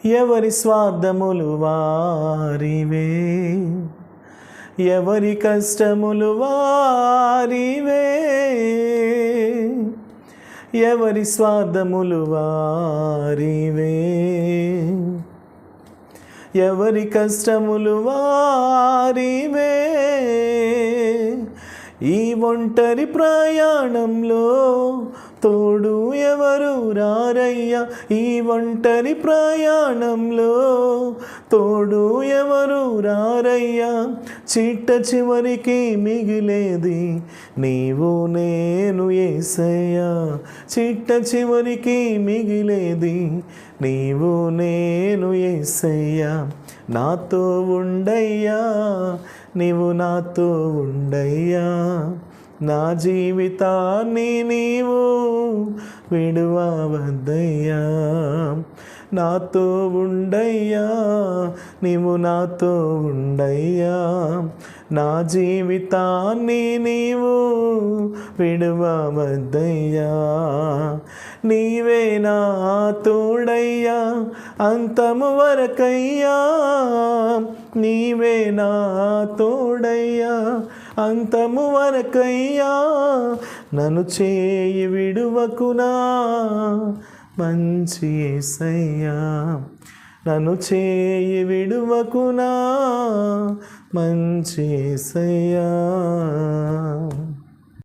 ఎవరి స్వార్థములు వారివే, ఎవరి కష్టములు వారివే, ఎవరి స్వార్థములు వారివే, ఎవరి కష్టములు వారివే. ఈ ఒంటరి ప్రయాణంలో తోడు ఎవరు రారయ్యా, ఈ ఒంటరి ప్రయాణంలో తోడు ఎవరు రారయ్యా. చిట్ట చివరికి మిగిలేది నీవు నేను యేసయ్యా, చిట్ట చివరికి మిగిలేది నీవు నేను యేసయ్యా. నాతో ఉండయ్యా, నీవు నాతో ఉండయ్యా, నా జీవితాన్ని నీవు విడువవద్దయ్యా. నాతో ఉండయ్యా, నీవు నాతో ఉండయ్యా, నా జీవితాన్ని నీవు విడువవద్దయ్యా. నీవే నా తోడయ్యా అంతము వరకయ్యా, నీవే నా తోడయ్యా అంతము వరకయ్యా. నన్ను చేయి విడువకునా మంచి యేసయ్యా, నన్ను చేయి విడువకునా మంచి యేసయ్యా.